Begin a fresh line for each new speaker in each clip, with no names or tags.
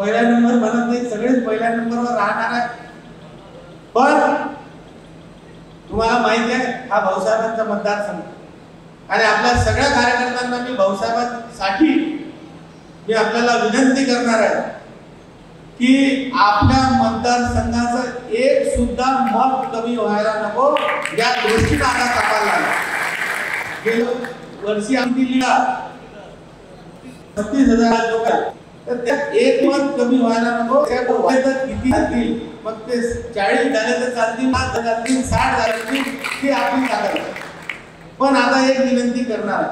पहिला नंबर बनत नाही, सगळेच पहिल्या नंबरवर राहणार आहे। पण तुम्हाला माहिती आहे हा भाऊसाहेबांचा मतदारसंघ आणि आपल्या सगळ्या कार्यकर्त्यांना मी भाऊसाहेबांसाठी मी आपल्याला विनंती करणार आहे की आपल्या मतदारसंघाचं एक सुद्धा मत कमी व्हायला नको या दृष्टीने आता तपासला गेल्या वर्षी आम्ही दिलेला 36,000 लोक तर त्यात एक मत कमी व्हायला नको। त्या तर किती असतील मग ते 40 झाले तर चालतील, 5 झाले 60 झाले ती आपली ताकद। पण आता एक विनंती करणार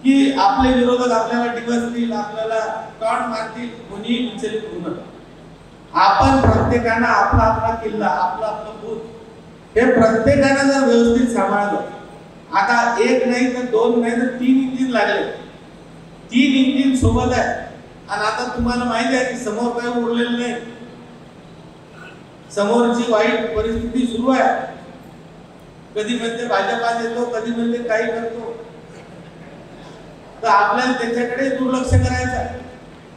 की आपले विरोधक आपल्याला डिवसतील, आपल्याला टॉन्ट मारतील, कोणी विचलित होऊ नका। आपण प्रत्येकाने आपला आपला किल्ला, आपला आपला बूथ हे प्रत्येकाने जर व्यवस्थित सांभाळलं, आता एक नाही तर दोन नाही तर 3 इंजिन लागले, 3 इंजिन सोबत आहे आणि आता तुम्हाला माहिती आहे की समोर काही उरलेलं नाही, समोरची वाईट परिस्थिती सुरू आहे। कधी म्हणते भाजपात येतो, कधी म्हणते काही करतो, तर आपल्याला त्याच्याकडे दुर्लक्ष करायचं।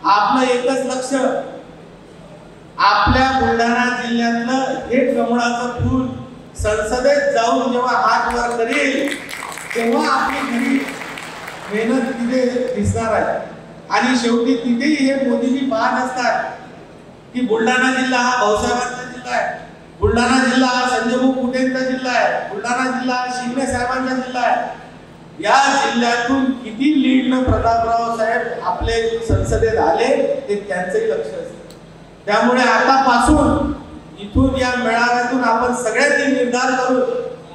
आपलं एकच लक्ष आपल्या बुलढाणा जिल्ह्यातलं हे कमळाचं फूल संसदेत जाऊन जेव्हा हात वर करेल तेव्हा आपली खरी मेहनत तिथे दिसणार आहे। आणि शेवटी तिथेही हे मोदीजी पाहत असतात की बुलढाणा जिल्हा हा भाऊसाहेबांचा जिल्हा आहे, बुलढाणा जिल्हा हा संजय भाऊ कुटेंचा जिल्हा आहे, बुलढाणा जिल्हा हा शिंदे साहेबांचा जिल्हा आहे। या जिल्ह्यातून किती लीडनं प्रतापराव साहेब आपले संसदेत आले ते त्यांचंही लक्ष असतं। त्यामुळे आतापासून इथून या मेळाव्यातून आपण सगळ्यांनी निर्धार करू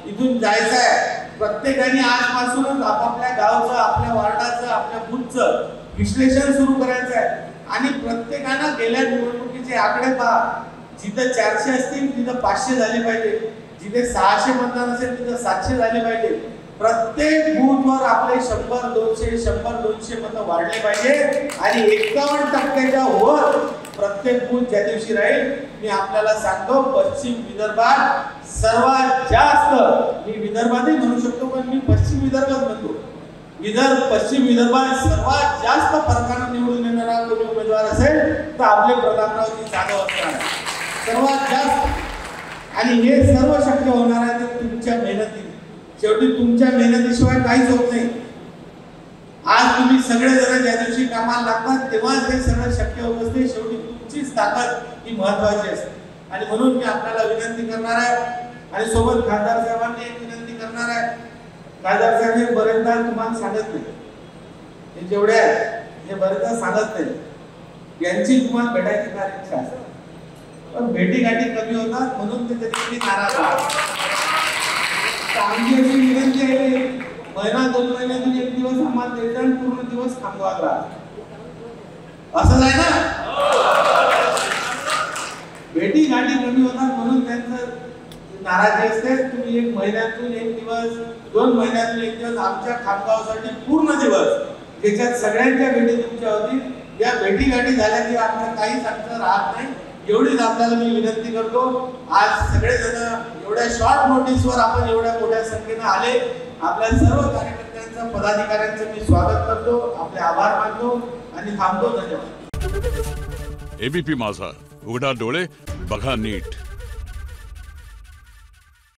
इथून जायचं आहे। प्रत्येकाने आजपासूनच आपापल्या गावचं, आपल्या वार्डाचं, आपल्या बूथचं विश्लेषण सुरू करायचं आहे आणि प्रत्येकानं गेल्या निवडणुकीचे आकडे पहा, जिथं 400 असतील तिथं 500 झाले पाहिजे, जिथे 600 मतदान असेल तिथं 700 झाले पाहिजे। प्रत्येक बूथवर आपले 100-200 मतं वाढले पाहिजे आणि 51% वर प्रत्येक बूथ ज्या दिवशी राहील, मी आपल्याला सांगतो पश्चिम विदर्भात सर्वात जास्त, मी विदर्भातही म्हणू शकतो पण मी पश्चिम विदर्भात म्हणतो, पश्चिम विदर्भात सर्वात जास्त फरकाने निवडून येणारा कोणी उमेदवार असेल तर आपले प्रतापरावजी जाधव असणार सर्वात जास्त। आणि हे सर्व शक्य होणार आहे ते तुमच्या मेहनतीने। शेवटी तुमच्या मेहनतीशिवाय काहीच होत नाही। आज तुम्ही सगळे जण ज्या दिवशी कामाला लागतात तेव्हाच हे सगळं शक्य होत असते। शेवटी तुमचीच ताकद ही महत्वाची असते आणि म्हणून मी आपल्याला विनंती करणार आहे आणि सोबत खासदार साहेबांनी एक विनंती करणार आहे। खासदार साहेब हे बरेचदा तुम्हाला सांगत नाही, हे जेवढे आहेत हे बरेचदा सांगत नाही, यांची तुम्हाला भेटायची फार इच्छा असते पण भेटी गाठी कमी होतात म्हणून ते कधी नाराज होतात। आमची अशी विनंती आहे, महिना 2 महिन्यातून एक दिवस आम्हाला द्यायचा आणि पूर्ण दिवस थांबवायला असं आहे ना। भेटी गाठी कमी होतात म्हणून त्यांचं नाराजी असते। तुम्ही 1 महिन्यातून 1 दिवस, 2 महिन्यातून 1 दिवस आमच्या खामगावसाठी पूर्ण दिवस ज्याच्यात सगळ्यांच्या भेटी तुमच्या होतील, या भेटी गाठी झाल्या की आमचं काहीच आमचं राहत नाही। एवढीच आपल्याला मी विनंती करतो। आज सगळेजण एवढ्या शॉर्ट नोटीसवर आपण एवढ्या मोठ्या संख्येने आले, आपल्या सर्व कार्यकर्त्यांचं, पदाधिकाऱ्यांचं मी स्वागत करतो, आपले आभार मानतो आणि थांबतो। धन्यवाद।
एबीपी माझा, उघडा डोळे बघा नीट।